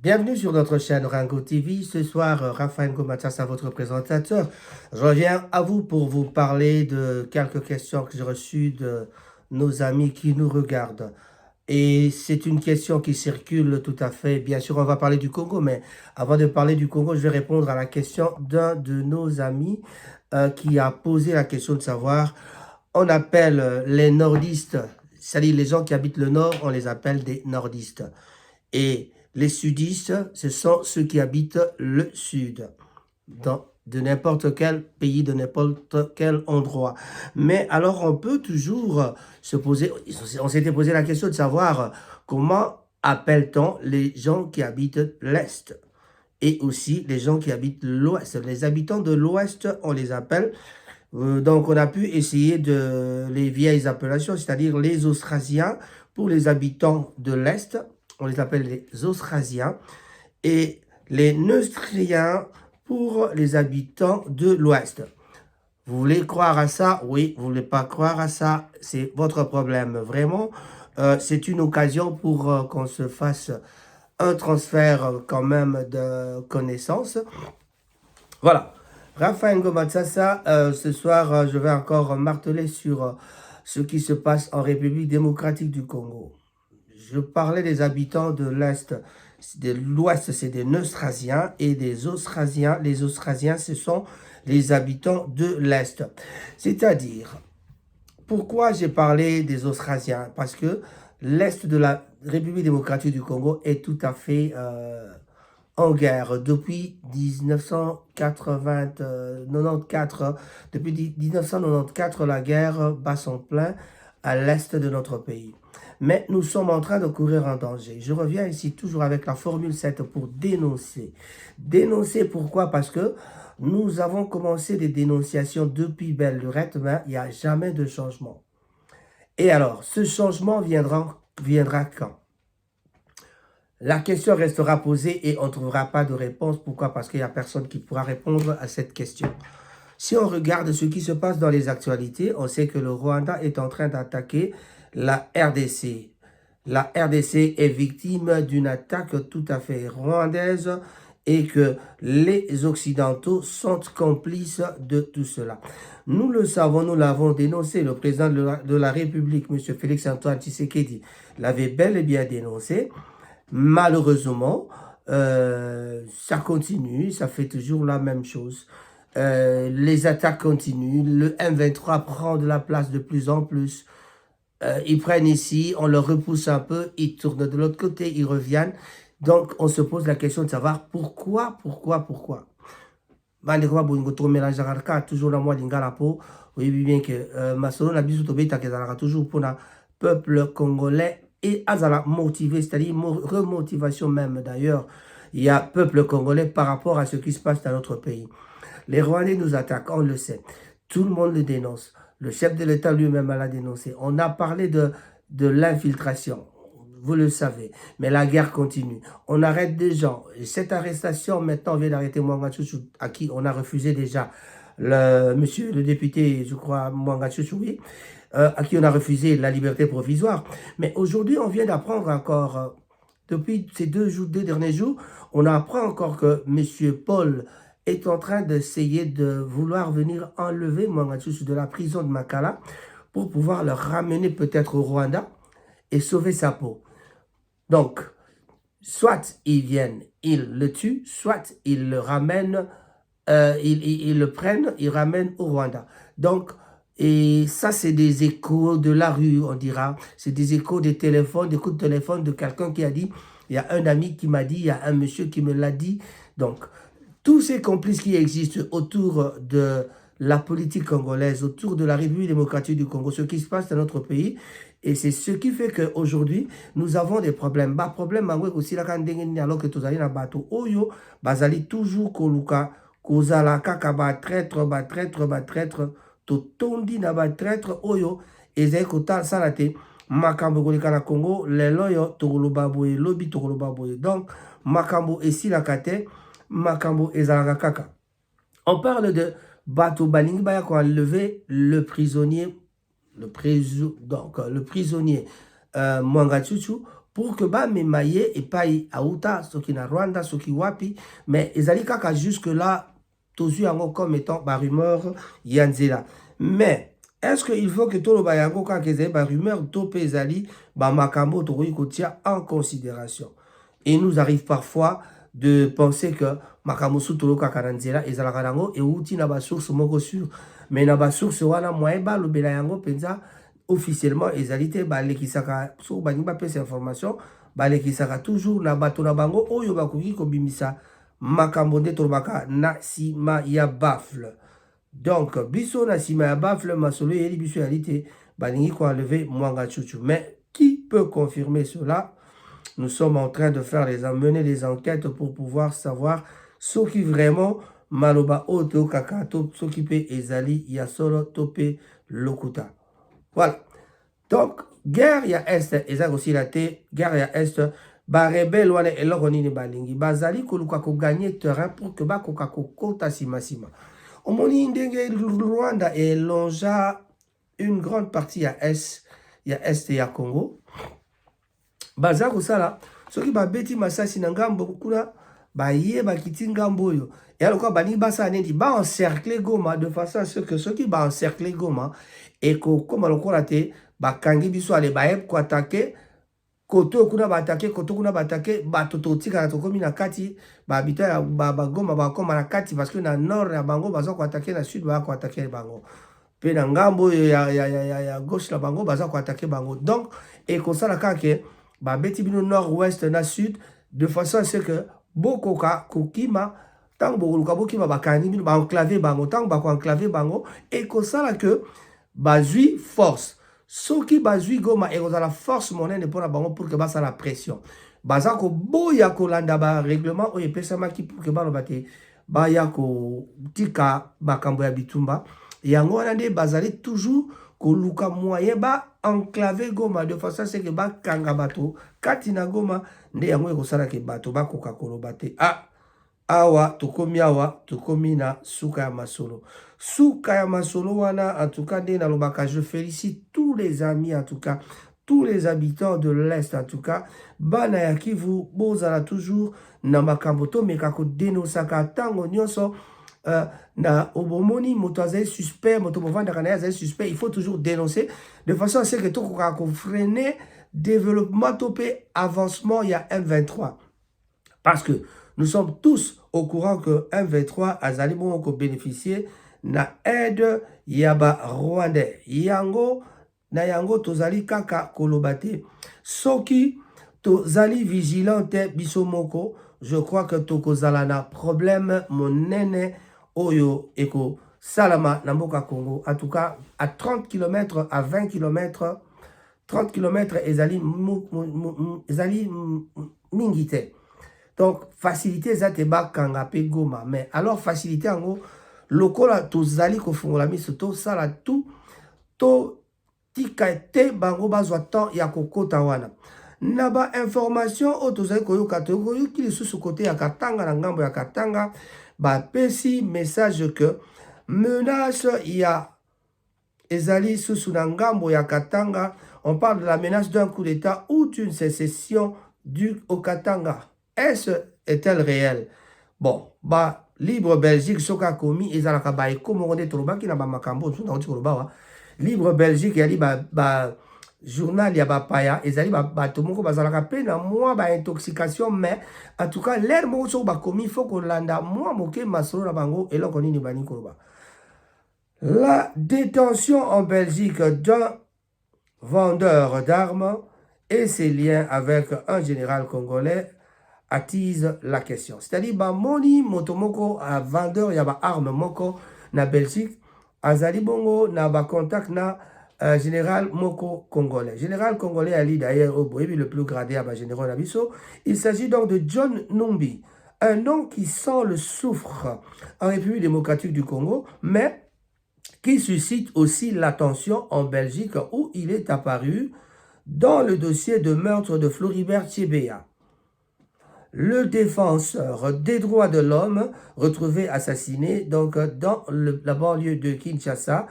Bienvenue sur notre chaîne Rango TV. Ce soir, Raphaël Gomatsas, votre présentateur. Je reviens à vous pour vous parler de quelques questions que j'ai reçues de nos amis qui nous regardent. Et c'est une question qui circule tout à fait. Bien sûr, on va parler du Congo, mais avant de parler du Congo, je vais répondre à la question d'un de nos amis qui a posé la question de savoir, on appelle les nordistes, c'est-à-dire les gens qui habitent le nord, on les appelle des nordistes. Et les sudistes, ce sont ceux qui habitent le sud, de n'importe quel pays, de n'importe quel endroit. Mais alors, on peut toujours se poser, on s'était posé la question de savoir comment appelle-t-on les gens qui habitent l'Est et aussi les gens qui habitent l'Ouest. Les habitants de l'Ouest, on les appelle. Donc, on a pu essayer de les vieilles appellations, c'est-à-dire les Austrasiens pour les habitants de l'Est. On les appelle les Austrasiens. Et les Neustriens pour les habitants de l'Ouest. Vous voulez croire à ça? Oui, vous ne voulez pas croire à ça? C'est votre problème. Vraiment, c'est une occasion pour qu'on se fasse un transfert quand même de connaissances. Voilà. Raphaël Ngomatsasa, ce soir, je vais encore marteler sur ce qui se passe en République démocratique du Congo. Je parlais des habitants de l'Est, de l'Ouest, c'est des Neustrasiens, et des Austrasiens. Les Austrasiens, ce sont les habitants de l'Est. C'est-à-dire, pourquoi j'ai parlé des Austrasiens? Parce que l'Est de la République démocratique du Congo est tout à fait en guerre depuis 1994. Depuis 1994, la guerre bat son plein à l'est de notre pays. Mais nous sommes en train de courir un danger. Je reviens ici toujours avec la formule 7 pour dénoncer. Dénoncer pourquoi? Parce que nous avons commencé des dénonciations depuis belle lurette, mais il n'y a jamais de changement. Et alors, ce changement viendra quand? La question restera posée et on ne trouvera pas de réponse. Pourquoi? Parce qu'il n'y a personne qui pourra répondre à cette question. Si on regarde ce qui se passe dans les actualités, on sait que le Rwanda est en train d'attaquer la RDC. La RDC est victime d'une attaque tout à fait rwandaise et que les Occidentaux sont complices de tout cela. Nous le savons, nous l'avons dénoncé. Le président de la République, M. Félix-Antoine Tshisekedi, l'avait bel et bien dénoncé. Malheureusement, ça continue, ça fait toujours la même chose. Les attaques continuent, le M23 prend de la place de plus en plus. Ils prennent ici, on leur repousse un peu, ils tournent de l'autre côté, ils reviennent. Donc, on se pose la question de savoir pourquoi. Toujours la moi peau. Oui, bien que Masolo n'a toujours pour le peuple congolais et Azala motivé, c'est-à-dire remotivation même d'ailleurs. Il y a peuple congolais par rapport à ce qui se passe dans notre pays. Les Rwandais nous attaquent, on le sait. Tout le monde le dénonce. Le chef de l'État lui-même l'a dénoncé. On a parlé de l'infiltration. Vous le savez. Mais la guerre continue. On arrête des gens. Et cette arrestation, maintenant, on vient d'arrêter Mwanga Tchouchou, à qui on a refusé déjà, monsieur le député, je crois, Mwanga Tchouchou, oui, à qui on a refusé la liberté provisoire. Mais aujourd'hui, on vient d'apprendre encore, depuis ces deux derniers jours, on apprend encore que monsieur Paul est en train d'essayer de vouloir venir enlever Mwanga Tchouchou de la prison de Makala pour pouvoir le ramener peut-être au Rwanda et sauver sa peau. Donc, soit ils viennent, ils le tuent, soit ils le ramènent, ils le prennent, ils ramènent au Rwanda. Donc, et ça, c'est des échos de la rue, on dira. C'est des échos des téléphones, des coups de téléphone de quelqu'un qui a dit, il y a un ami qui m'a dit, il y a un monsieur qui me l'a dit. Donc, tous ces complices qui existent autour de la politique congolaise, autour de la République démocratique du Congo, ce qui se passe dans notre pays, et c'est ce qui fait qu'aujourd'hui, nous avons des problèmes. Bah, problème, aussi, alors que tous allez dans bateau, oyo, bazali toujours koluka, kozala kaka ba traître, totondi na ba traître, oyo, ezali kota salate, makambo koleka na Congo, lelo yo, tokoloba boye, lobi tokoloba boye. Donc, makambo esi la kate, makambo ezalaka kaka. On parle de bateau balingi baya qui a enlevé le prisonnier, le prisonnier Mwanga Tchouchou pour que ba memaye et pas auta soki na Rwanda soki wapi mais ezali kaka jusque là tozu yango comme étant ba rumeur yanzela mais est-ce qu'il faut que toloba yango kaka ezali ba rumeur to pe ezali ba makambo tokoki kotia en considération et nous arrive parfois de penser que makambo su toloka kananzela ezalaka nango et outi na ba source moko sur mais na ba source wana moyen ba lobela yango penza officiellement ezali te balekisaka so baningi bapesa information balekisaka toujours na bato na bango oyo bakoki kobimisa makambo nde tolobaka na nsima ya bafle donc biso na nsima ya bafle masolo eyeli biso yali te balingi koenlever mwanga chuchu mais qui peut confirmer cela? Nous sommes en train de mener les enquêtes pour pouvoir savoir ce qui vraiment maloba oto kakato ce qui peut ezali ya solo topé lokuta. Voilà. Donc, guerre ya Est, ezak aussi la te, guerre ya Est, ba rebelle wana eloko nini balingi, bazali koluka ko gagner terrain pour que ba koka ko kota sima. Omoni ndenge Rwanda elonja une grande partie ya Est ya Congo. Baza kosala, soki ba beti masasi na ngambo kuna, ba ye ba kiti ngambo oyo. Et alors, bani basa neti ba encercler Goma de façon à ce que ceux qui ba encercler Goma et comme on a te ba kangi biso ale ba ep ko attaquer koto kuna ba attaquer ba tototi kana to komi na kati ba habita ba Goma ba koma na kati parce que na nord ya bango baza ko attaquer na sud ba ko attaquer bango pe na ngambo ya gauche la bango baza ko attaquer bango donc et comme ça la kake ba beti bino nord ouest na sud de façon à ce que bokoka kokima tant bokoluka bokima bakani bino ba enclaver bango tant ba ko enclaver bango et comme ça là que bazui force soki bazui Goma et la force monnaie pour la bango pour que basa la pression baza ko boya ko landa ba règlement o epesa maki pour que ba lobate ba ya ko tika makambo ya bitumba yango wana nde bazali toujours ko luka moyen ba enclaver Goma de façon à ce que ba kanga bato kati na Goma nde yango ko sala ke bato ba koka kolobate awa tokomi na suka ya masolo. Suka ya masolo wana, en tout cas, je félicite tous les amis, en tout cas, tous les habitants de l'Est, en tout cas, bana ya Kivu, bozala toujours na makamboto, mekako denosaka tango nyonso, na obomoni, moto azali suspect, moto movanda kana azali suspect, il faut toujours dénoncer, de façon à ce que toko kako freiner développement topé avancement il y a M23. Parce que nous sommes tous au courant que M23 azali bon ko bénéficier na aide yaba rwandais yango na yango tozali kaka kolobate soki tozali vigilante bisomoko je crois que tokozala na problème monene oyo eko salama na mboka Congo en tout cas à 30 km à 20 km 30 km ezali mingite. Donc, facilité zateba kangape Goma. Mais alors, facilité en gros, lokola tozali kofungola miso to sala tout to tikate bango bazwa temps ya kokota wana. Naba information o tozali koyoka toyoki lisusu côté ya Katanga na ngambo ya Katanga ba pesi message que menace ya ezali susu na ngambo ya Katanga. On parle de la menace d'un coup d'état ou d'une sécession au Katanga. Est-elle réelle? Bon, bah, Libre Belgique, soka komi, ezalaka ba ekomorone toloba ki na ba makambo, tout na oti koloba wa. Libre Belgique, yali ba journal ya ba paya, ezali ba tomoko bazalaka pe na moi ba intoxication, mais en tout cas, l'air moko so ba komi, faut qu'on landa moi moke masolo na bango, eloko nini bani koloba. La détention en Belgique d'un vendeur d'armes et ses liens avec un général congolais attise la question. C'est-à-dire, bah, moni motomoko a vendeur ya ba arme moko na Belgique, azali bongo na ba contact na général moko congolais. Général congolais ali d'ailleurs au boyebi le plus gradé à ba général Nabiso. Il s'agit donc de John Numbi, un nom qui sent le soufre en République démocratique du Congo, mais qui suscite aussi l'attention en Belgique où il est apparu dans le dossier de meurtre de Floribert Chebeya. Le défenseur des droits de l'homme retrouvé assassiné donc dans la banlieue de Kinshasa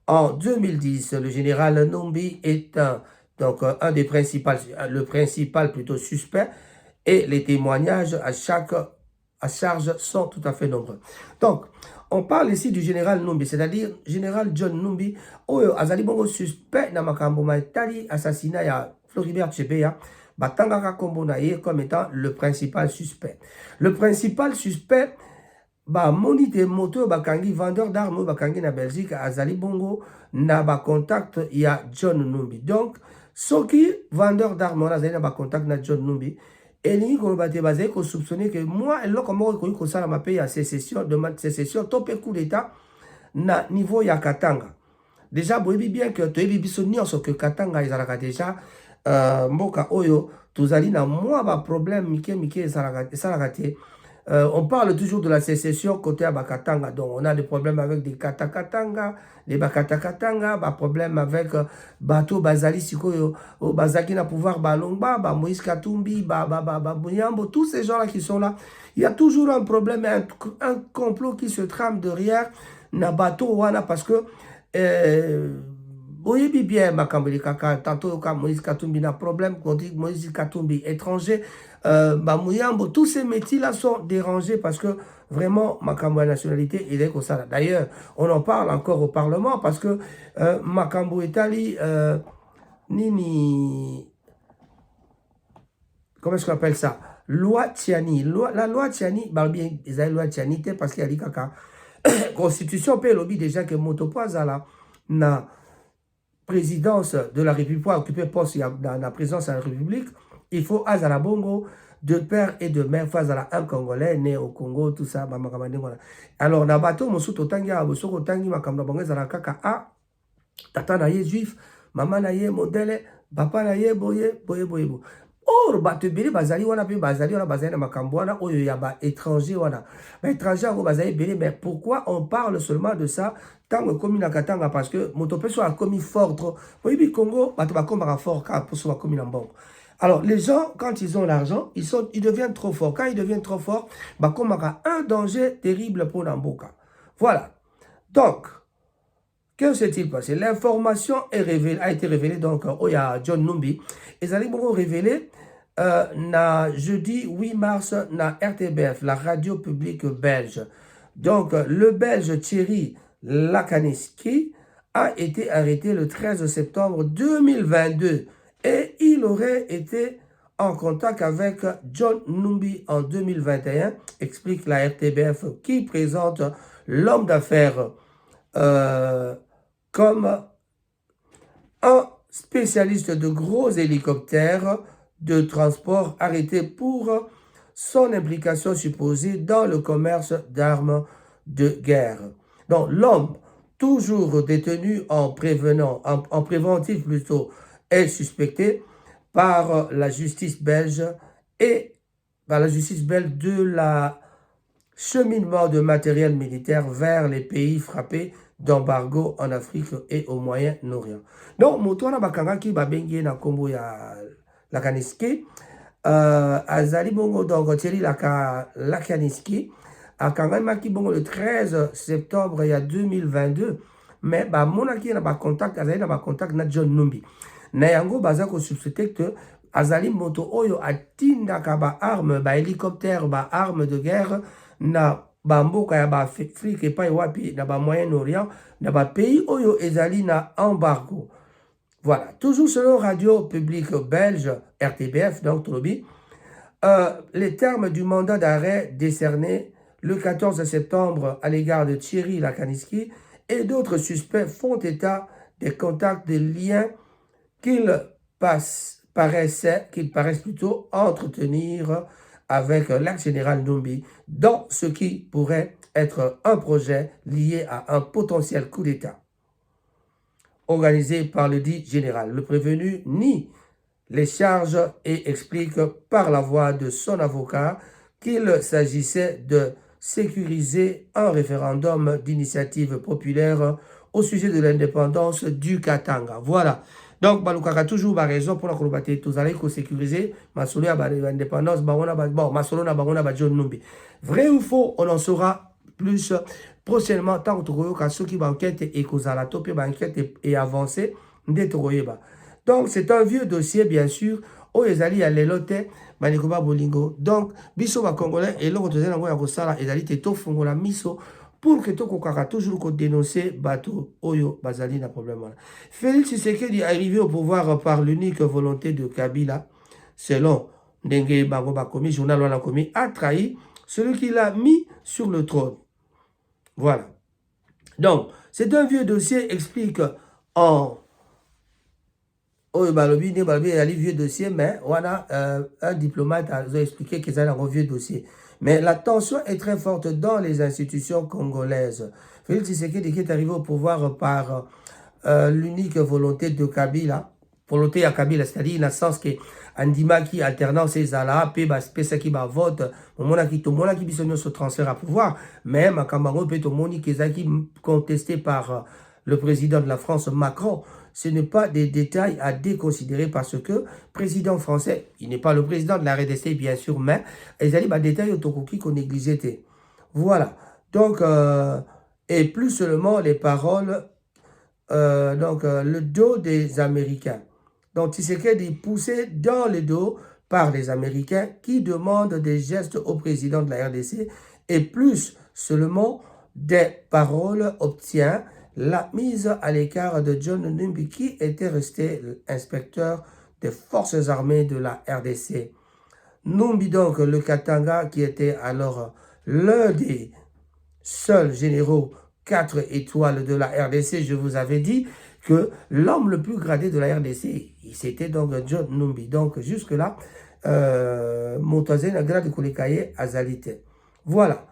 en 2010. Le général Numbi est un Donc, un des principaux, le principal plutôt suspect, et les témoignages à charge sont tout à fait nombreux. Donc, on parle ici du général Numbi, c'est-à-dire général John Numbi, oyo azali bongo suspect na makambo maitali assassinat ya Floribert Chebeya, batangaka kombo na ye comme étant le principal suspect. Le principal suspect, ba moni te moto bakangi vendeur d'armes bakangi na Belgique azali bongo na ba contact ya John Numbi. Donc, soki vendeur d'armes azali na ba contact na John Numbi, elingi koloba te bazali ko soupçonner que moi eloko moko ekoki kosala mape ya sécession, demande sécession to pe coup d'état na niveau ya Katanga. Déjà boyebi bien que toyebi biso nyonso que Katanga ezalaka déjà mboka oyo tozali na mwa ba problème mike ezalaka te. On parle toujours de la sécession côté à Bakatanga. Donc, on a des problèmes avec des Katakatanga, les Bakatakatanga, des problèmes avec Bato Bazali Sikoyo, Bazaki na pouvoir Balongba, Moïse Katumbi, Mouyambo, tous ces gens-là qui sont là. Il y a toujours un problème, un complot qui se trame derrière na Bato Wana parce que oui, bien, Makambeli Kaka, tantôt quand Moïse Katumbi n'a problème, quand on dit Moïse Katumbi étranger, Mouyambo, tous ces métiers-là sont dérangés parce que vraiment, Makambo la nationalité, il est comme ça. D'ailleurs, on en parle encore au Parlement parce que Makambo Italie, Nini, comment est-ce qu'on appelle ça? Loi Tiani. La loi Tiani, bien, ils ont loi Tiani, parce qu'il y a dit Kaka. Constitution, peut lobby déjà que Motopoazala na présidence de la République, pour occuper poste dans la présidence de la République, il faut Azala Bongo, de père et de mère, face à un Congolais né au Congo, tout ça. Alors, na bateau, mon soute otangi, abosoko otangi, makamna bongo zala kaka a, tata na ye juif, maman na ye modèle, papa na ye boye. Or, bato beli bazali wana pe bazali wana bazali na makambo wana oyo ya ba étranger wana. Ba étranger ngo bazali beli, mais pourquoi on parle seulement de ça tant comme na Katanga parce que motopeso a commis fort trop. Oyibi Congo bato ba komba fort ka pour so commis na mbongo. Alors, les gens, quand ils ont l'argent, ils deviennent trop forts. Quand ils deviennent trop forts, bah, comme un danger terrible pour Namboka. Voilà. Donc, que s'est-il passé? L'information a été révélée, donc, il y a John Numbi. Et ça a été révélé jeudi 8 mars na RTBF, la radio publique belge. Donc, le belge Thierry Lakaniski a été arrêté le 13 septembre 2022. Et il aurait été en contact avec John Numbi en 2021, explique la RTBF, qui présente l'homme d'affaires comme un spécialiste de gros hélicoptères de transport arrêté pour son implication supposée dans le commerce d'armes de guerre. Donc l'homme, toujours détenu en préventif plutôt, est suspecté par la justice belge et par la justice belge de l'acheminement de matériel militaire vers les pays frappés d'embargo en Afrique et au Moyen-Orient. Donc, Moutouana Bakangaki Babengi na Kombo ya Lakaniski, Azali Bongo donc Thierry Lakaniski, a Kangamaki Bongo le 13 septembre il y a 2022, mais bah monaki na ba contact Azali na ba contact na John Numbi. Na yango baza ko substituer que Azali moto oyo atinda ka ba arme ba hélicoptère ba arme de guerre na bamboka ya ba Afrique epai wapi na ba Moyen-Orient na ba pays oyo ezali na embargo. Voilà, toujours selon radio publique belge RTBF donc Tolobi, les termes du mandat d'arrêt décerné le 14 septembre à l'égard de Thierry Lakaniski et d'autres suspects font état des contacts, des liens qu'ils paraissent plutôt entretenir avec l'ex-général Numbi dans ce qui pourrait être un projet lié à un potentiel coup d'État organisé par le dit général. Le prévenu nie les charges et explique par la voix de son avocat qu'il s'agissait de sécuriser un référendum d'initiative populaire au sujet de l'indépendance du Katanga. Voilà. Donc, Balukaka toujours ma raison pour la combattre. Tous allez sécuriser ma solo à l'indépendance. Bon, ma solo na John Numbi. Vrai ou faux, on en saura plus prochainement. Tant que ceux qui enquête et cause à la topie, enquête et avancer, Donc, c'est un vieux dossier, bien sûr. Oh, ezali ya lelote, manikoba bolingo. Donc, biso ba Congolais, et l'on tozela ngo ya kosala, ezali te to fungola miso, pour que to kokaka toujours ko dénoncer bato oyo bazali na problème. Félix Tshisekedi est arrivé au pouvoir par l'unique volonté de Kabila, selon Ndenge Bango Bakomi, journal wana komi, a trahi celui qui l'a mis sur le trône. Voilà. Donc, c'est un vieux dossier, explique en... Oh, balobi, il y a un vieux dossier, mais on a un diplomate a expliqué qu'ils ont un vieux dossier. Mais la tension est très forte dans les institutions congolaises. Félix Tshisekedi qui est arrivé au pouvoir par l'unique volonté de Kabila, volonté à Kabila, c'est-à-dire dans le sens que Andima qui alternance ses ala, pesa qui va vote, mona qui bisogno se transfert à pouvoir, mais Makambango peut moni qui contesté par le président de la France Macron. Ce n'est pas des détails à déconsidérer parce que président français, il n'est pas le président de la RDC bien sûr, mais ils allaient des détails autocoquis qu'on négligeait. Voilà. Donc, et plus seulement les paroles, le dos des Américains. Donc, Tshisekedi poussé dans le dos par les Américains qui demandent des gestes au président de la RDC et plus seulement des paroles obtient la mise à l'écart de John Numbi qui était resté inspecteur des forces armées de la RDC. Numbi donc, le Katanga qui était alors l'un des seuls généraux 4 étoiles de la RDC, je vous avais dit que l'homme le plus gradé de la RDC, c'était donc John Numbi. Donc jusque-là, Montazen a grade Koulekaye Azalite. Voilà,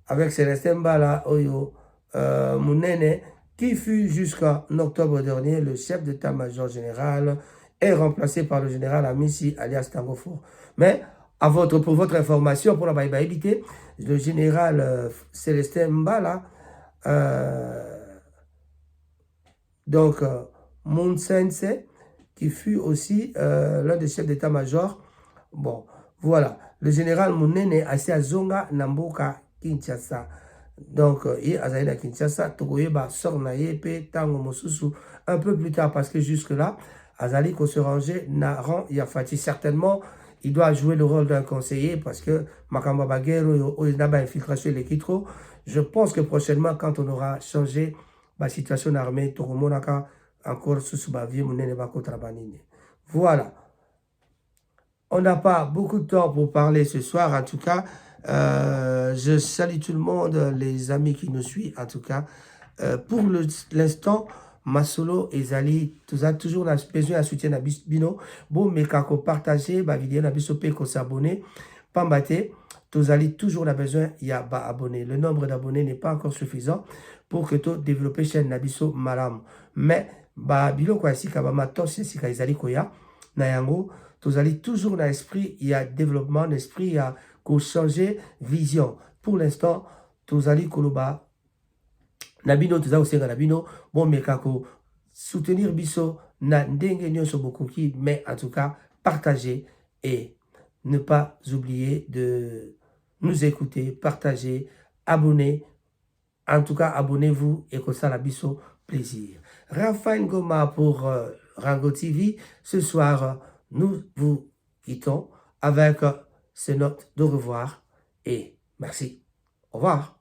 avec Célestin Mbala, Oyo, Mounene, qui fut jusqu'en octobre dernier le chef d'état-major général, est remplacé par le général Amissi alias Tangofor. Mais pour votre information, pour la baïbaïbité, le général Célestin Mbala, donc Mounsense, qui fut aussi l'un des chefs d'état-major. Bon, voilà. Le général Mounene assez à Zonga Namboka Kinshasa. Donc, il a à Kinshasa, Togoyeba Sornaye, Pe Tango Mosusu, un peu plus tard, parce que jusque-là, Azali ko se ranger Naran Yafati. Certainement, il doit jouer le rôle d'un conseiller, parce que Makamba Baguero, Oiznaba infiltration les Kitro. Je pense que prochainement, quand on aura changé la situation armée, Toromonaka, encore sous Bavie, Mounene Bako Trabanine. Voilà. On n'a pas beaucoup de temps pour parler ce soir, en tout cas. Je salue tout le monde, les amis qui nous suivent, en tout cas. Pour l'instant, Masolo et Zali, tu as toujours besoin de soutien à Bino. Bon, mais quand on partage la vidéo, on s'abonner. Pambate, tu as toujours besoin d'abonner. Le nombre d'abonnés n'est pas encore suffisant pour que tu développes la chaîne Nabiso Malam. Mais, bilo kwa si kabama tosi si kaizali koya, na yango, tu as toujours dans l'esprit, il y a développement, l'esprit, il y a changer vision. Pour l'instant, tu as koloba, Nabino, tu as aussi Nabino, bon, mais kako soutenir biso, na ndenge nyonso bokoki, mais en tout cas, partager et ne pas oublier de nous écouter, partager, abonner. En tout cas, abonnez-vous et que ça la biso plaisir. Raphaël Ngoma pour Rango TV. Ce soir, nous vous quittons avec ces notes de revoir et merci. Au revoir.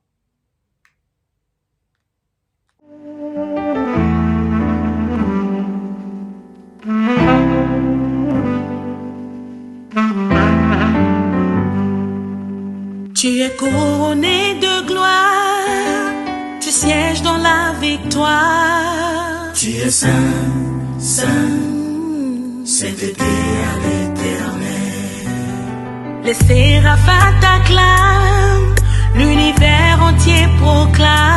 Tu es couronné de gloire, tu sièges dans la victoire. Tu es saint, saint, sainteté à l'éternel. Les séraphins t'acclament, l'univers entier proclame.